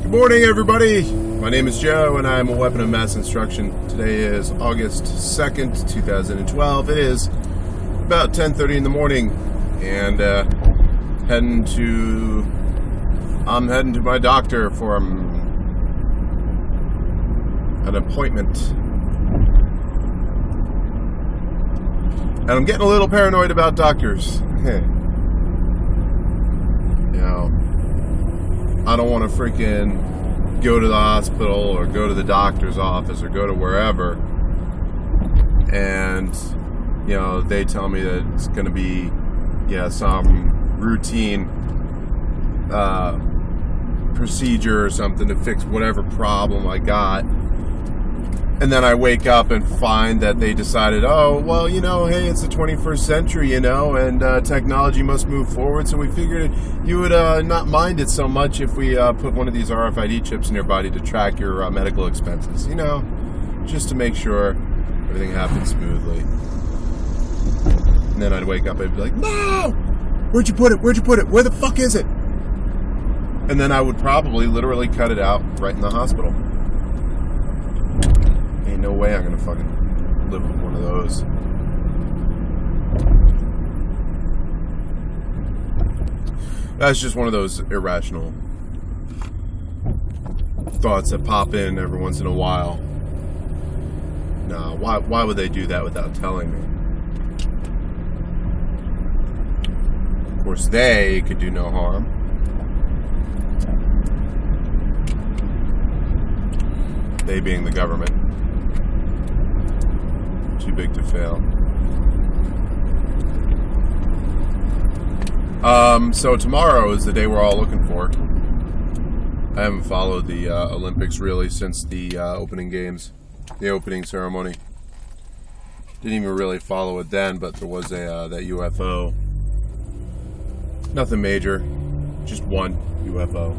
Good morning, everybody. My name is Joe, and I'm a weapon of mass instruction. Today is August 2nd, 2012. It is about 10:30 in the morning, and I'm heading to my doctor for an appointment. And I'm getting a little paranoid about doctors. You know, I don't want to freaking go to the hospital or go to the doctor's office or go to wherever and, you know, they tell me that it's going to be, some routine procedure or something to fix whatever problem I got. And then I wake up and find that they decided, oh, well, hey, it's the 21st century, and technology must move forward. So we figured you would not mind it so much if we put one of these RFID chips in your body to track your medical expenses, just to make sure everything happens smoothly. And then I'd wake up and I'd be like, no! Where'd you put it? Where'd you put it? Where the fuck is it? And then I would probably literally cut it out right in the hospital. Ain't no way I'm gonna fucking live with one of those. That's just one of those irrational thoughts that pop in every once in a while. Nah, why would they do that without telling me? Of course, they could do no harm. They being the government. Too big to fail. So tomorrow is the day we're all looking for. I haven't followed the Olympics really since the opening games, the opening ceremony. Didn't even really follow it then, but there was that UFO. Nothing major, just one UFO.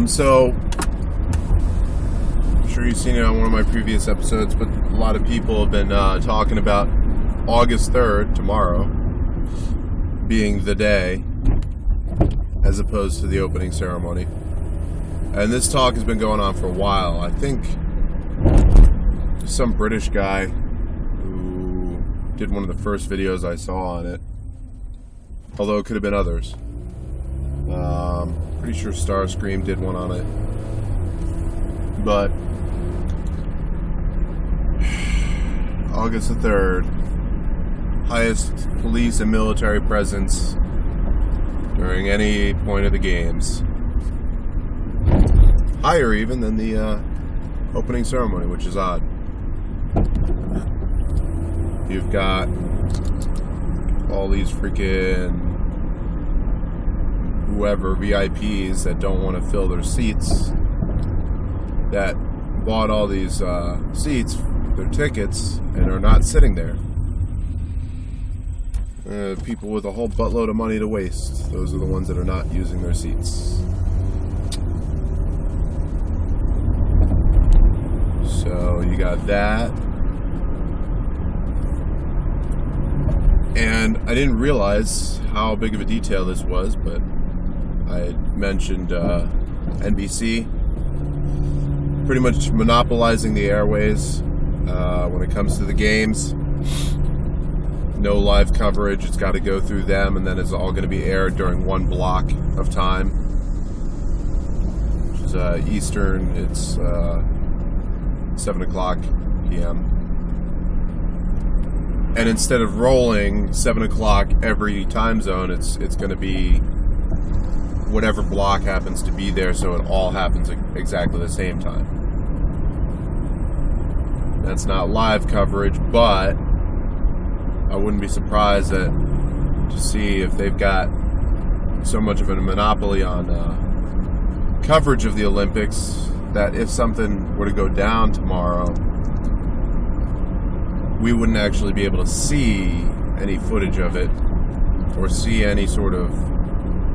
So I'm sure you've seen it on one of my previous episodes, but a lot of people have been talking about August 3rd, tomorrow, being the day, as opposed to the opening ceremony. And this talk has been going on for a while. I think some British guy who did one of the first videos I saw on it, although it could have been others. Pretty sure Starscream did one on it. But August the 3rd, highest police and military presence during any point of the games. Higher even than the opening ceremony, which is odd. You've got all these freaking whoever VIPs that don't want to fill their seats, that bought all these seats, their tickets, and are not sitting there. People with a whole buttload of money to waste. Those are the ones that are not using their seats. So you got that. And I didn't realize how big of a detail this was, but I had mentioned NBC pretty much monopolizing the airways when it comes to the games. No live coverage, it's got to go through them, and then it's all going to be aired during one block of time, which is Eastern. It's 7 o'clock p.m. And instead of rolling 7 o'clock every time zone, it's going to be whatever block happens to be there, so it all happens at exactly the same time. That's not live coverage, but I wouldn't be surprised to see if they've got so much of a monopoly on coverage of the Olympics that if something were to go down tomorrow, we wouldn't actually be able to see any footage of it or see any sort of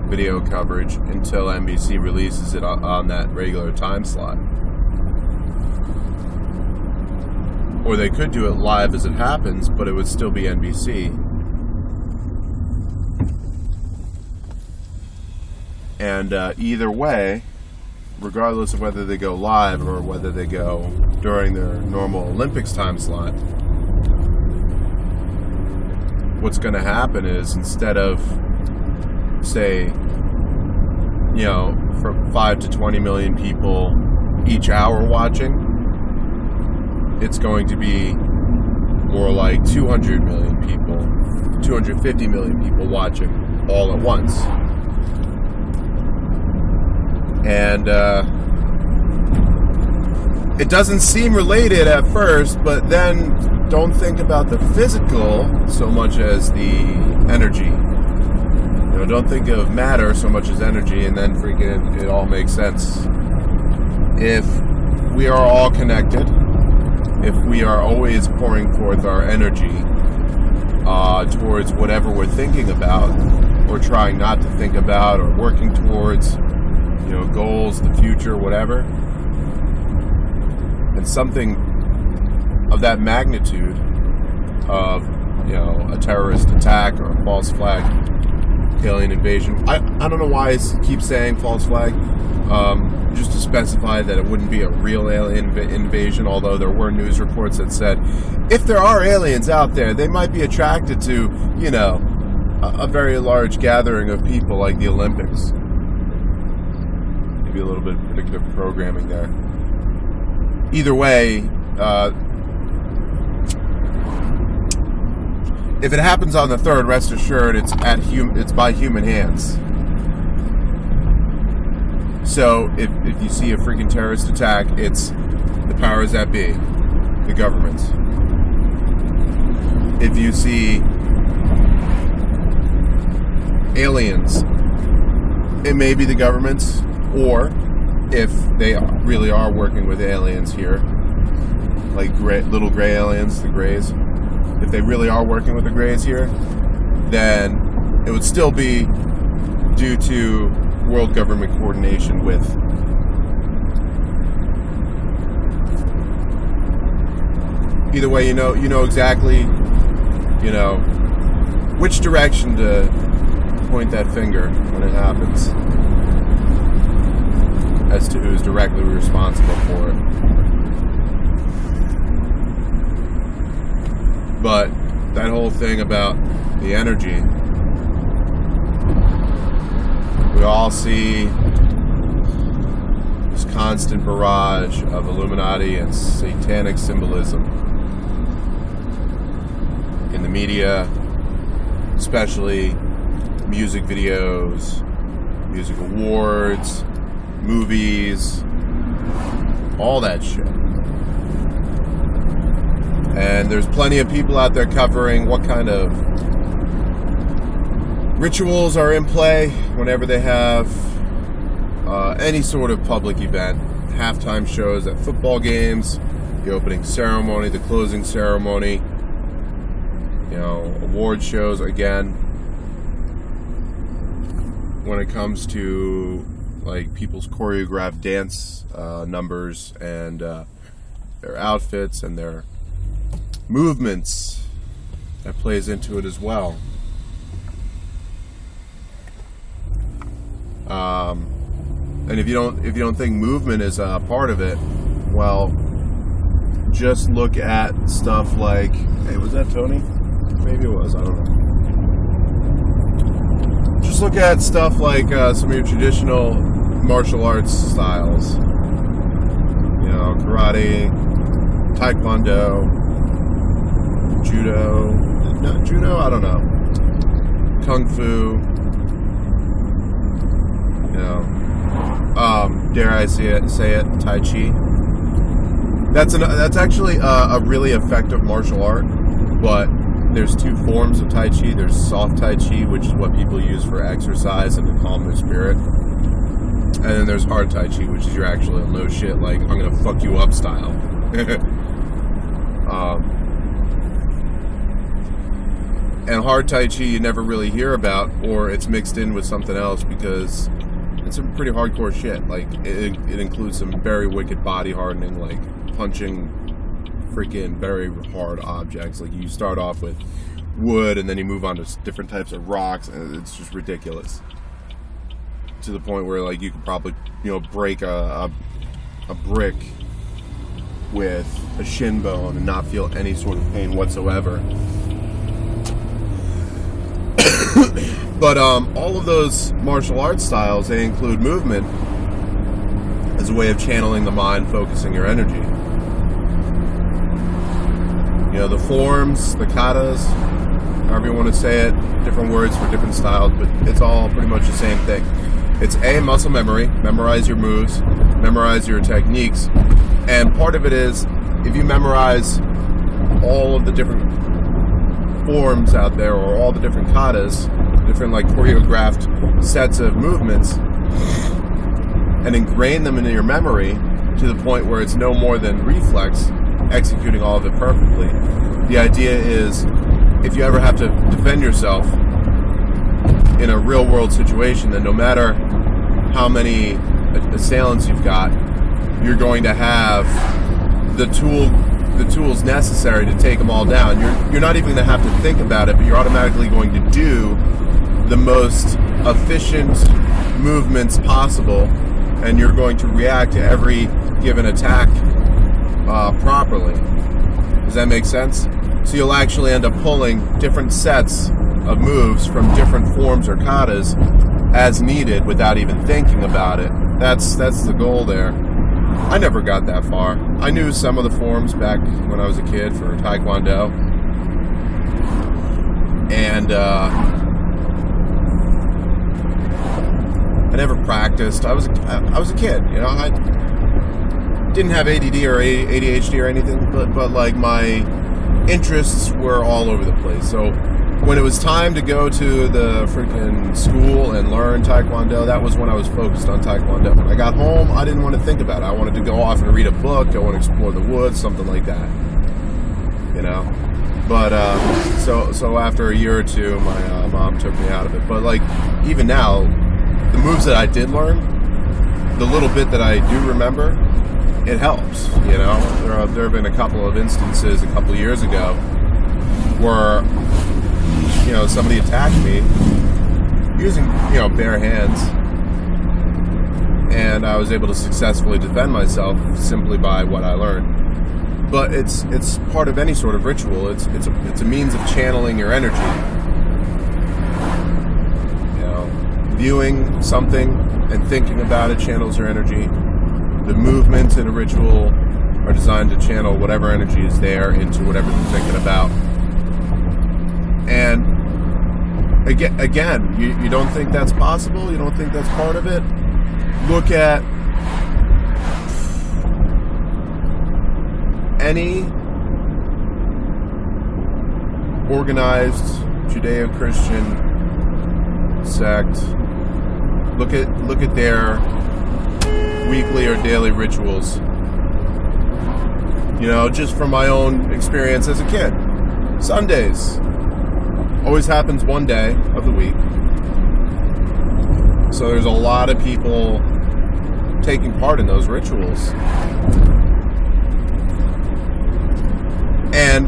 video coverage until NBC releases it on that regular time slot. Or they could do it live as it happens, but it would still be NBC. And either way, regardless of whether they go live or whether they go during their normal Olympics time slot, what's going to happen is, instead of, say, you know, from 5 to 20 million people each hour watching, it's going to be more like 200 million people, 250 million people watching all at once. And it doesn't seem related at first, but then don't think about the physical so much as the energy. You know, don't think of matter so much as energy, and then freaking it all makes sense. If we are all connected, if we are always pouring forth our energy towards whatever we're thinking about, or trying not to think about, or working towards, you know, goals, the future, whatever, and something of that magnitude of, you know, a terrorist attack or a false flag alien invasion. I don't know why I keep saying false flag, just to specify that it wouldn't be a real alien invasion, although there were news reports that said if there are aliens out there, they might be attracted to, you know, a very large gathering of people like the Olympics. Maybe a little bit of predictive programming there. Either way, if it happens on the 3rd, rest assured it's by human hands. So if you see a freaking terrorist attack, it's the powers that be, the governments. If you see aliens, it may be the governments, or if they really are working with aliens here, like little gray aliens, the Greys, if they really are working with the Greys here, then it would still be due to world government coordination with either way, you know exactly, you know, which direction to point that finger when it happens, as to who's directly responsible for it. But that whole thing about the energy, we all see this constant barrage of Illuminati and satanic symbolism in the media, especially music videos, music awards, movies, all that shit. And there's plenty of people out there covering what kind of rituals are in play whenever they have any sort of public event. Halftime shows at football games, the opening ceremony, the closing ceremony, you know, award shows again. When it comes to like people's choreographed dance numbers and their outfits and their movements, that plays into it as well. And if you don't think movement is a part of it, well, just look at stuff like, hey, was that Tony? Maybe it was, I don't know. Just look at stuff like some of your traditional martial arts styles. You know, karate, taekwondo, judo, I don't know, kung fu, you know, dare I say it, tai chi. That's actually a really effective martial art, but there's two forms of tai chi. There's soft tai chi, which is what people use for exercise and to calm their spirit, and then there's hard tai chi, which is your actual no shit, like, I'm gonna fuck you up style. And hard tai chi you never really hear about, or it's mixed in with something else, because it's some pretty hardcore shit. Like, it includes some very wicked body hardening, like punching freaking very hard objects. Like, you start off with wood and then you move on to different types of rocks, and it's just ridiculous. to the point where like you could probably break a brick with a shin bone and not feel any sort of pain whatsoever. But all of those martial arts styles, they include movement as a way of channeling the mind, focusing your energy. The forms, the katas, however you want to say it, different words for different styles, but it's all pretty much the same thing. It's muscle memory, memorize your moves, memorize your techniques, and part of it is, if you memorize all of the different forms out there, or all the different katas, different like choreographed sets of movements, and ingrain them into your memory to the point where it's no more than reflex, executing all of it perfectly. The idea is, if you ever have to defend yourself in a real world situation, then no matter how many assailants you've got, you're going to have the tools necessary to take them all down. You're not even going to have to think about it, but you're automatically going to do the most efficient movements possible, and you're going to react to every given attack properly. Does that make sense? So you'll actually end up pulling different sets of moves from different forms or katas as needed without even thinking about it. That's the goal there. I never got that far. I knew some of the forms back when I was a kid for Taekwondo, and I never practiced. I was a kid, I didn't have ADD or ADHD or anything, but like my interests were all over the place. So when it was time to go to the freaking school and learn Taekwondo, that was when I was focused on Taekwondo. When I got home, I didn't want to think about it. I wanted to go off and read a book, go and explore the woods, something like that. But so after a year or two, my mom took me out of it. But like even now, the moves that I did learn, the little bit that I do remember, it helps. There have been a couple of instances a couple of years ago where somebody attacked me using bare hands, and I was able to successfully defend myself simply by what I learned. But it's part of any sort of ritual. It's a means of channeling your energy. Viewing something and thinking about it channels your energy. The movements in a ritual are designed to channel whatever energy is there into whatever you're thinking about. And again, you don't think that's possible? You don't think that's part of it? Look at any organized Judeo-Christian sect. Look at their weekly or daily rituals. Just from my own experience as a kid. Sundays always happens one day of the week. So there's a lot of people taking part in those rituals. And,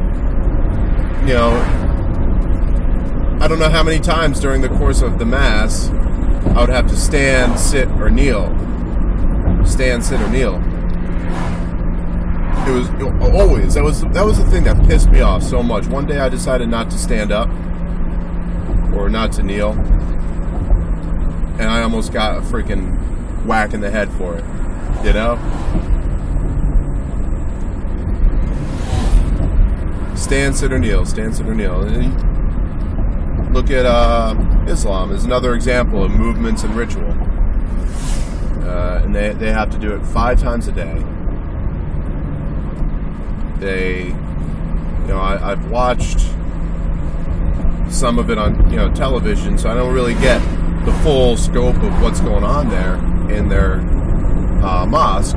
I don't know how many times during the course of the Mass I would have to stand, sit, or kneel. Stand, sit, or kneel. It was always, that was the thing that pissed me off so much. One day I decided not to stand up or not to kneel, and I almost got a freaking whack in the head for it. Stand, sit, or kneel. Stand, sit, or kneel. Look at Islam is another example of movements and ritual. And they have to do it 5 times a day. I've watched some of it on television, so I don't really get the full scope of what's going on there in their mosque.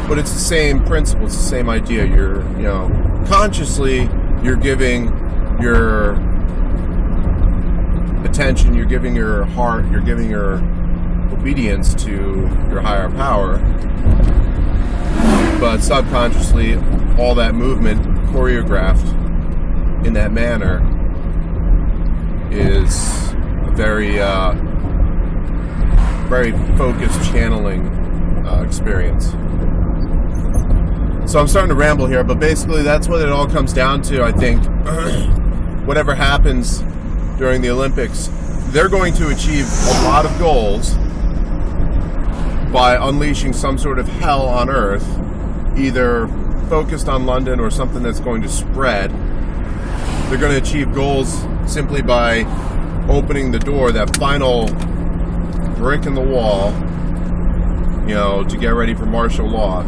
But it's the same principle, it's the same idea. You're consciously you're giving your attention, you're giving your heart, you're giving your obedience to your higher power, but subconsciously all that movement choreographed in that manner is a very very focused channeling experience. So I'm starting to ramble here, but basically that's what it all comes down to. I think whatever happens during the Olympics, they're going to achieve a lot of goals by unleashing some sort of hell on Earth, either focused on London or something that's going to spread. They're going to achieve goals simply by opening the door, that final brick in the wall, you know, to get ready for martial law.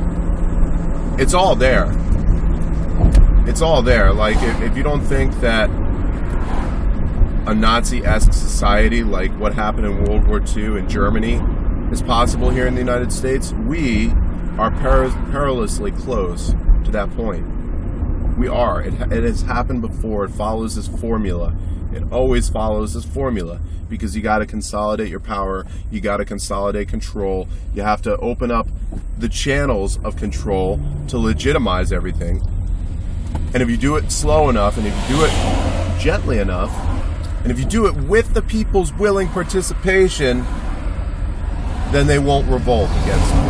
It's all there. It's all there. Like, if you don't think that a Nazi-esque society like what happened in World War II in Germany is possible here in the United States, we are perilously close to that point. We are. It has happened before. It follows this formula. It always follows this formula, because you got to consolidate your power. You got to consolidate control. You have to open up the channels of control to legitimize everything. And if you do it slow enough, and if you do it gently enough, and if you do it with the people's willing participation, then they won't revolt against you.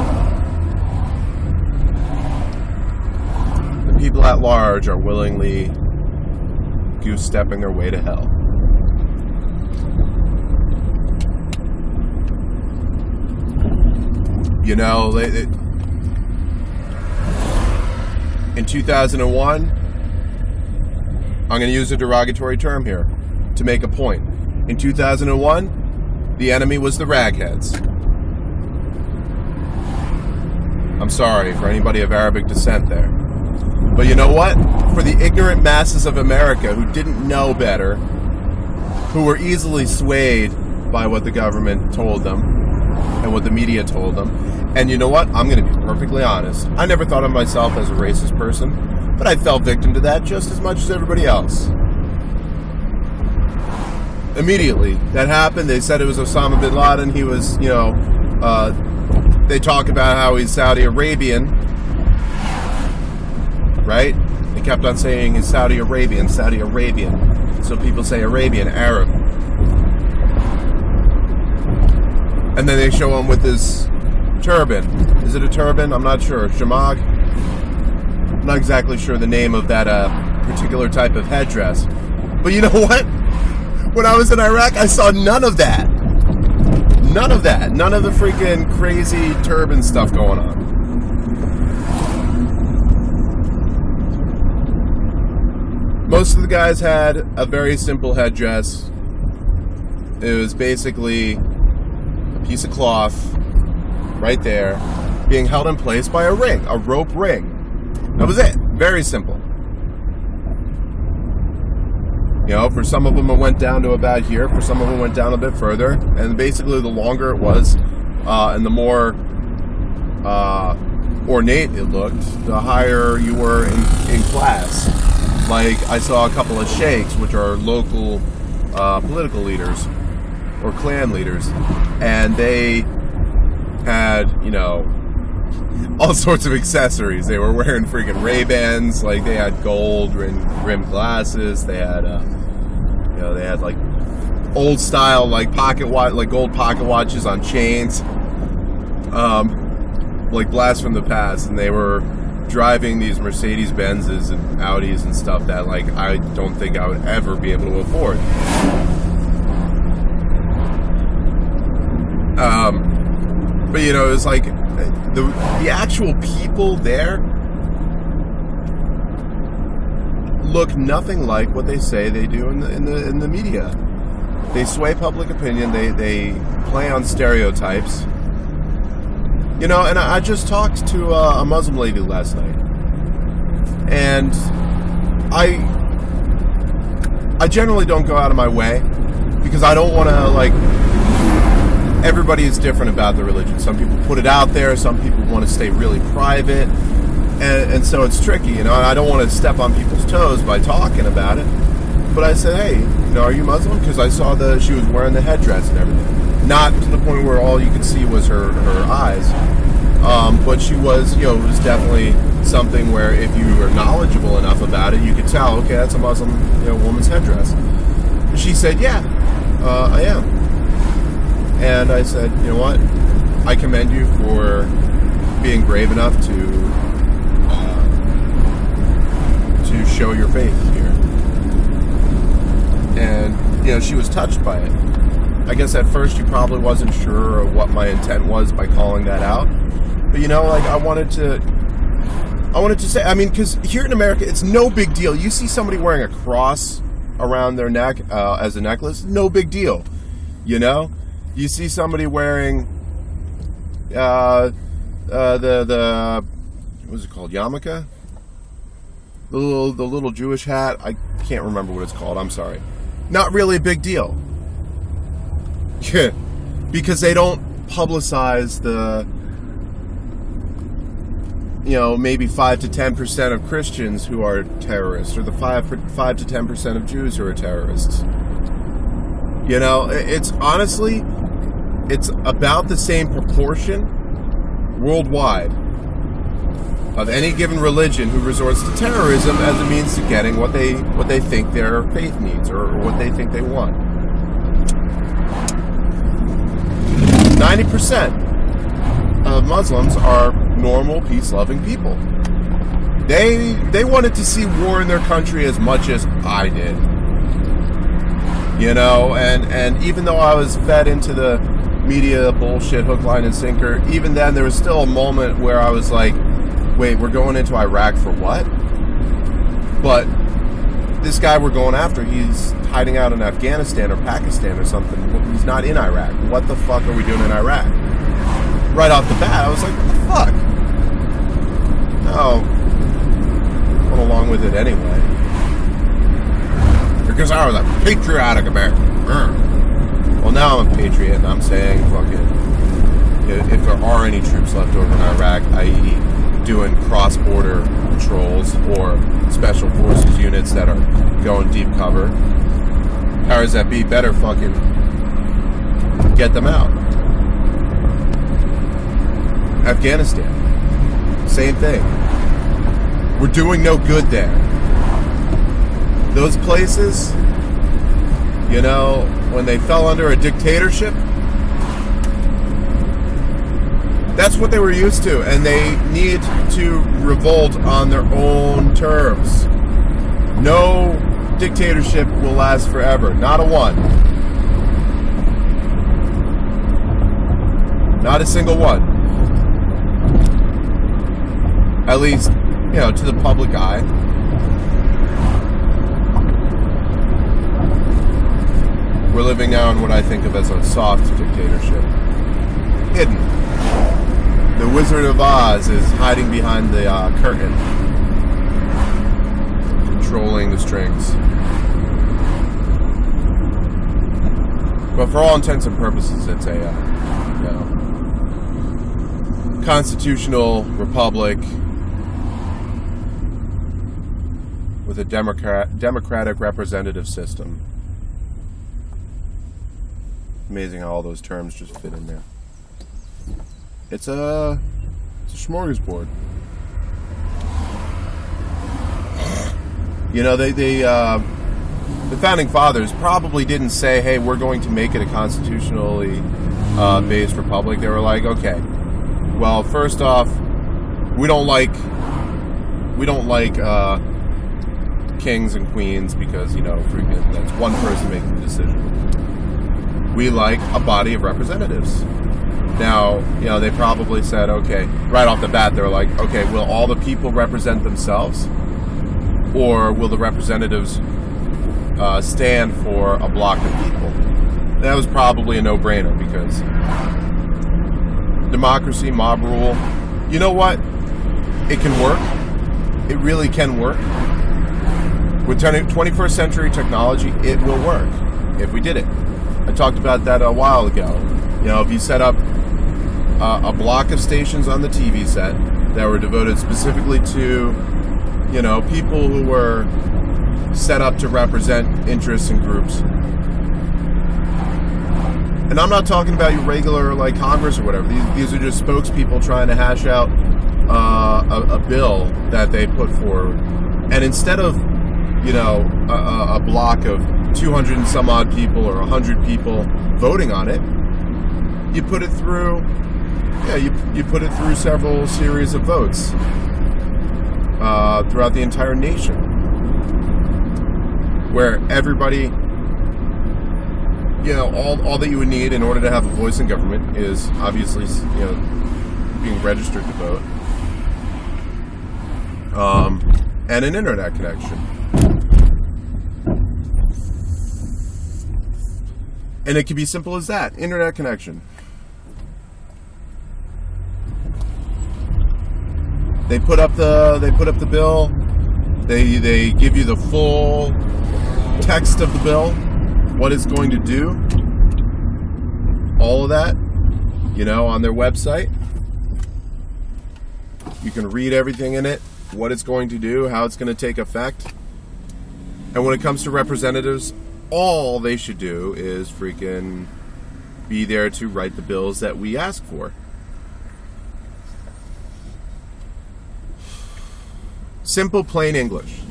The people at large are willingly goose-stepping their way to hell. You know, in 2001, I'm going to use a derogatory term here to make a point. In 2001, the enemy was the ragheads. I'm sorry for anybody of Arabic descent there. But you know what? For the ignorant masses of America who didn't know better, who were easily swayed by what the government told them and what the media told them, and you know what? I'm going to be perfectly honest. I never thought of myself as a racist person, but I fell victim to that just as much as everybody else. Immediately, that happened. They said it was Osama bin Laden. He was, you know, they talk about how he's Saudi Arabian, right? They kept on saying he's Saudi Arabian. So people say Arabian, Arab. And then they show him with his turban. Is it a turban? I'm not sure. Shamag? I'm not exactly sure the name of that particular type of headdress. But you know what? When I was in Iraq, I saw none of that. None of that. None of the freaking crazy turban stuff going on. Most of the guys had a very simple headdress. It was basically a piece of cloth right there being held in place by a ring, a rope ring. That was it. Very simple. You know, for some of them it went down to about here. For some of them it went down a bit further. And basically the longer it was, and the more ornate it looked, the higher you were in class. Like, I saw a couple of sheikhs, which are local political leaders or clan leaders, and they had, you know, all sorts of accessories. They were wearing freaking Ray-Bans, like they had gold rimmed glasses. They had, you know, they had like old style like pocket watch, like gold pocket watches on chains, like blast from the past. And they were driving these Mercedes Benzes and Audis and stuff that, like, I don't think I would ever be able to afford. But you know, it's like the actual people there look nothing like what they say they do in the media. They sway public opinion. They play on stereotypes. You know, and I just talked to a Muslim lady last night, and I generally don't go out of my way because I don't want to, like, everybody is different about the religion. Some people put it out there. Some people want to stay really private. And so it's tricky, you know, and I don't want to step on people's toes by talking about it. But I said, hey, you know, are you Muslim? Because I saw she was wearing the headdress and everything. Not to the point where all you could see was her eyes. But she was, you know, it was definitely something where if you were knowledgeable enough about it, you could tell, okay, that's a Muslim, you know, woman's headdress. And she said, yeah, I am. And I said, you know what? I commend you for being brave enough to show your faith here. And, you know, she was touched by it. I guess at first she probably wasn't sure of what my intent was by calling that out. But, you know, like, I wanted to say, I mean, because here in America, it's no big deal. You see somebody wearing a cross around their neck as a necklace, no big deal. You know? You see somebody wearing the what's it called, yarmulke? The little Jewish hat. I can't remember what it's called. I'm sorry. Not really a big deal. Because they don't publicize the, you know, maybe 5 to 10% of Christians who are terrorists, or the 5 to 10% of Jews who are terrorists. You know, it's honestly, it's about the same proportion worldwide of any given religion who resorts to terrorism as a means to getting what they think their faith needs, or what they think they want. 90% of Muslims are normal, peace-loving people. They wanted to see war in their country as much as I did. You know, and even though I was fed into the media bullshit hook, line, and sinker, even then there was still a moment where I was like, wait, we're going into Iraq for what? But this guy we're going after, he's hiding out in Afghanistan or Pakistan or something. He's not in Iraq. What the fuck are we doing in Iraq? Right off the bat, I was like, what the fuck? No. Went along with it anyway. Because I was a patriotic American. Well, now I'm a patriot, and I'm saying, fuck it. If there are any troops left over in Iraq, i.e. doing cross-border patrols or special forces units that are going deep cover, powers that be better fucking get them out. Afghanistan, same thing. We're doing no good there. Those places, you know, when they fell under a dictatorship, that's what they were used to, and they need to revolt on their own terms. No dictatorship will last forever. Not a one. Not a single one. At least, you know, to the public eye. We're living now in what I think of as a soft dictatorship. Hidden. The Wizard of Oz is hiding behind the curtain, controlling the strings. But for all intents and purposes, it's a you know, constitutional republic with a democratic representative system. Amazing how all those terms just fit in there. It's a smorgasbord. You know, the founding fathers probably didn't say, "Hey, we're going to make it a constitutionally based republic." They were like, "Okay, well, first off, we don't like kings and queens because, you know, freaking that's one person making the decision. We like a body of representatives." Now, you know, they probably said, okay, right off the bat, they're like, okay, will all the people represent themselves? Or will the representatives stand for a block of people? That was probably a no-brainer because democracy, mob rule, you know what? It can work. It really can work. With 21st century technology, it will work if we did it. I talked about that a while ago. You know, if you set up a block of stations on the TV set that were devoted specifically to, you know, people who were set up to represent interests and groups. And I'm not talking about your regular, like, Congress or whatever. These are just spokespeople trying to hash out a bill that they put forward. And instead of, you know, a block of 200 and some odd people or 100 people voting on it, you put it through, you put it through several series of votes throughout the entire nation, where everybody, all that you would need in order to have a voice in government is obviously, being registered to vote, and an internet connection. And it can be simple as that, internet connection. They put up the bill. They give you the full text of the bill, what it's going to do, all of that, on their website. You can read everything in it, what it's going to do, how it's going to take effect. And when it comes to representatives, all they should do is freaking be there to write the bills that we ask for. Simple, plain English.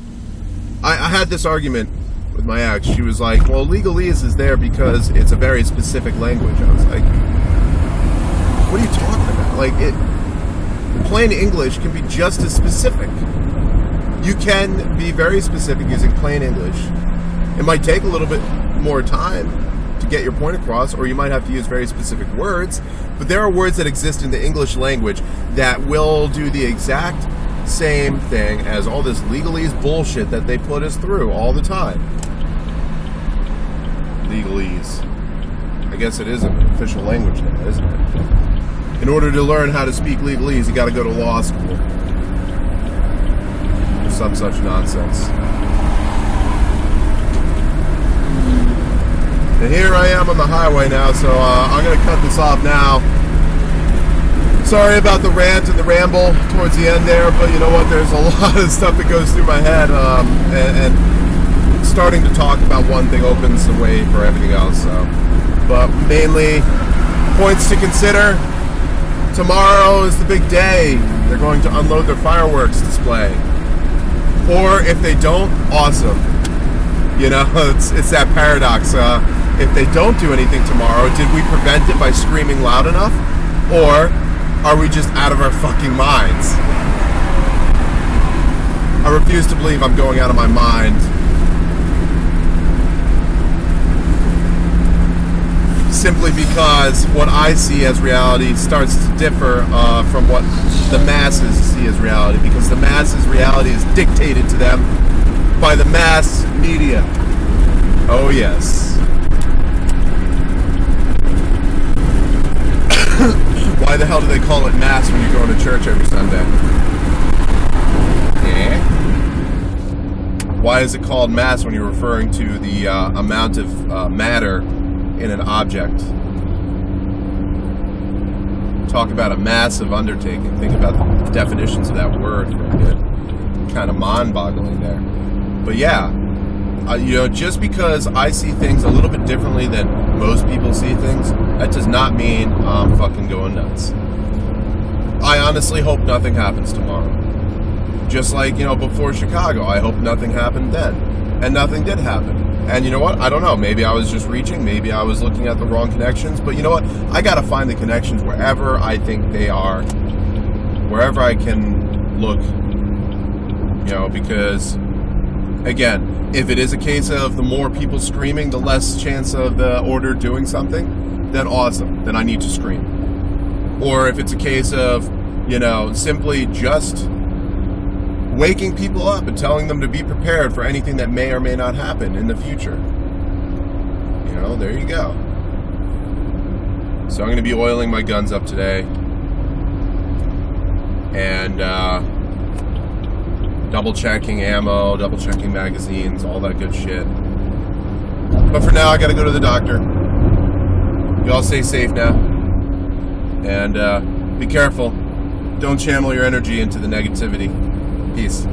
I had this argument with my ex. She was like, well, legalese is there because it's a very specific language. I was like, what are you talking about? Plain English can be just as specific. You can be very specific using plain English. It might take a little bit more time to get your point across, or you might have to use very specific words, but there are words that exist in the English language that will do the exact same thing as all this legalese bullshit that they put us through all the time. Legalese. I guess it is an official language now, isn't it? In order to learn how to speak legalese, you got to go to law school. Or some such nonsense. And here I am on the highway now, so I'm going to cut this off now. Sorry about the rant and the ramble towards the end there, but you know what? There's a lot of stuff that goes through my head, and starting to talk about one thing opens the way for everything else. So. But mainly, points to consider. Tomorrow is the big day. They're going to unload their fireworks display. Or if they don't, awesome. It's that paradox. If they don't do anything tomorrow, did we prevent it by screaming loud enough? Or are we just out of our fucking minds? I refuse to believe I'm going out of my mind. Simply because what I see as reality starts to differ from what the masses see as reality, because the masses' reality is dictated to them by the mass media. Oh yes. Why the hell do they call it mass when you go to church every Sunday? Yeah. Why is it called mass when you're referring to the amount of matter in an object? Talk about a massive undertaking. Think about the definitions of that word for a bit. Kind of mind-boggling there. But yeah, just because I see things a little bit differently than most people see things, that does not mean I'm fucking going nuts. I honestly hope nothing happens tomorrow. Just like, before Chicago, I hope nothing happened then. And nothing did happen. And you know what? I don't know. Maybe I was just reaching. Maybe I was looking at the wrong connections. But you know what? I got to find the connections wherever I think they are. Wherever I can look. Because, again, if it is a case of the more people screaming, the less chance of the order doing something, then awesome. Then I need to scream. Or if it's a case of, simply just waking people up and telling them to be prepared for anything that may or may not happen in the future. There you go. So I'm going to be oiling my guns up today. And double checking ammo, double checking magazines, all that good shit. But for now, I got to go to the doctor. You all stay safe now. And be careful. Don't channel your energy into the negativity. Peace.